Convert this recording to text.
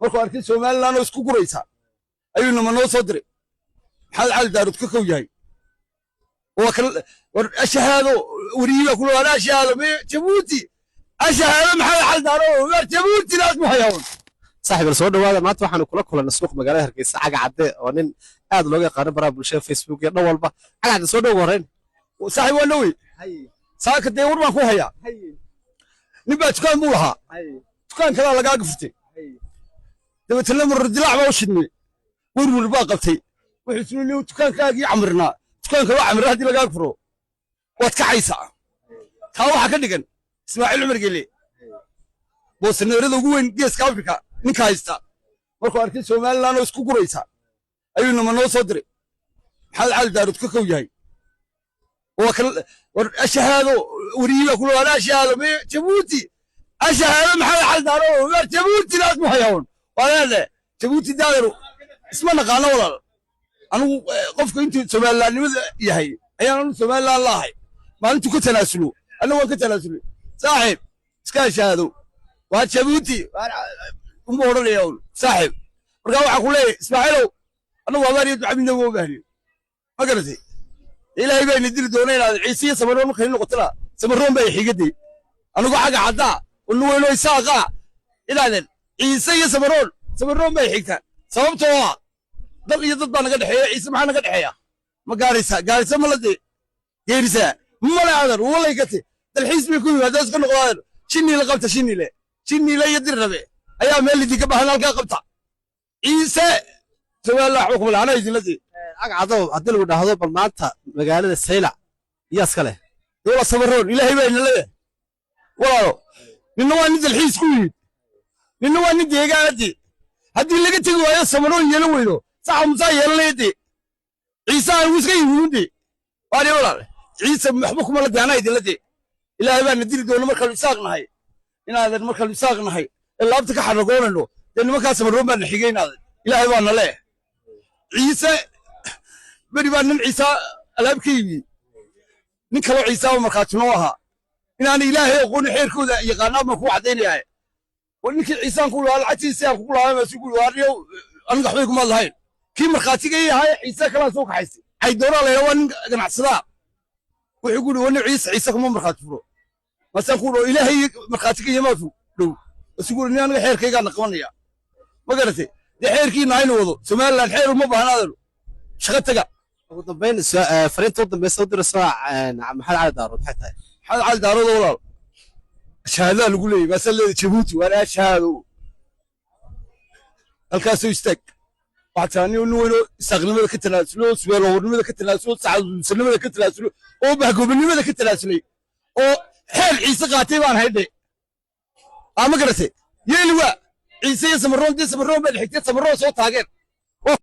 markuu arkay Soomaaliland oo isku guraysa ayuu noo soo diray maxamed cali daarud ka kow yahay war ashhaado wariiba kula wala ashhaado Jabuuti ashhaado maxamed cali daarud war Jabuuti naas mu hayawn صاحب السؤال دواده maanta waxaan kula kulanay suuq magaalada Hargeysa caga cadde oo nin aad looga yaqaan baraha bulshada Facebook iyo dhan walba caga cadde soo dhaw horeen saaxiib waa dhawi saaka dee war baan ku hayaa nin baa dukaan buu lahaa dukaan kale laga gafurtay dabeetana mar dilaac baa u shidmay warwar baa qabtay wuxuu islu dukaankaagii camirnaa dukaanka waa camir hadii laga furo waad ka caysaa taa waxa ka dhigan Ismaaciil Umar Gele boosaneerada ugu weyn geeska Afrika ninka haysta markuu arkay Soomaaliland oo isku guraysa ayuu noo soo diray maxamed cali daarud ka kow yahay war ashhaado wariiba kula wala ashhaado Jabuuti ashhaado maxamed cali daarud war Jabuuti naas mu hayawn walaale Jabuuti daaru isma naqaano walaal anigu qofka intuu Soomaalilandnimada yahay ayaan Soomaaliland laahay maalintu ka tanaasulo anigu waan ka tanaasulo saaxiib iska ashhaado waa Jabuuti uma oranayo saaxiib marka waxa ku leeyahay Ismaaciilow anigu waa bari ducabina ugu baahniyo ma garatay ilaahay baa idin doonay inaad ciisiyo samaroon ka noqotana samaroon bay xigadii anigu xaga cadda oo weelo isaaqa ilaadan ciise iyo samaroon bay xigtaan sababtoo ah dad iyo dad baa naga dhaxeeya ciise maxaa naga dhaxeeya ma gaarisa ma la geerisa ma la aadar walay gati dalxiis bay ku yimaadaan iska noqdaan shinni la qabta shinni la yadir rabe ayaa meel idin ka baahan halka qabta ciise Soomaaliland xukum la aanay idin ladii caga caddo hadii lagu dhaahdo bal maanta magaalada Saylac iyo iska leh dawla samaroon ilaahay baa inala walaalo ninna waa nin dalxiis ku yimid ninna waa nin deegaanadii haddii laga tegi waayo samaroon yeelan weydo saxa musa yeelanayde ciise aan wiska yimid waani walaal ciise maxba kuma la daanay idin ladii ilaahay baa nadiri doona marka isaaqnahay inaadan marka isaaqnahay laabta ka xaragoonayno de nimankaas samaroon baa xigeenaaday ilaahay baa nale ciise bari baa nin ciise alaab ka yimi nin kale ciise oo markaas noo ahaa inaan ilaahay aqoon xeerkooda yaqaanaa ma ku cadeynayay ninkii ciisaan ku lahaa lacagtiisa ku lahaa ma sugu waariyo aniga waxbay kuma lahayn kii markaatiga yahay ciise kala soo kaxaysay ay doona leeyahay nin ganacsada wuxuu ku yiri ciise kuma markaati furo masan ku ilaahay markaatiga yamaadu dhow sugu nin aniga xeerkayga naqoonaya ma garatay xeerkiina aynu wado Soomaaliland xeer uma baahnaado shaqo taga ugu dambeyn fariinta u dambaysa u diraysa maxamed cali daarud maxay tahay maxamed cali daarud walaal shahaada lagu leeyahay masalada Jabuuti waa shahaado halkaas oo istaag waxaani uu weeno isaaqnimada ka tanaasulo Soomaaliland ka tanaasulo saxaabnimada ka tanaasulo oo bahgoobnimada ka tanaasulay oo xeel ciise qaatay baan haydhay ama garatay yeelwa ciise samaroon baa xigtay samaroon soo taageer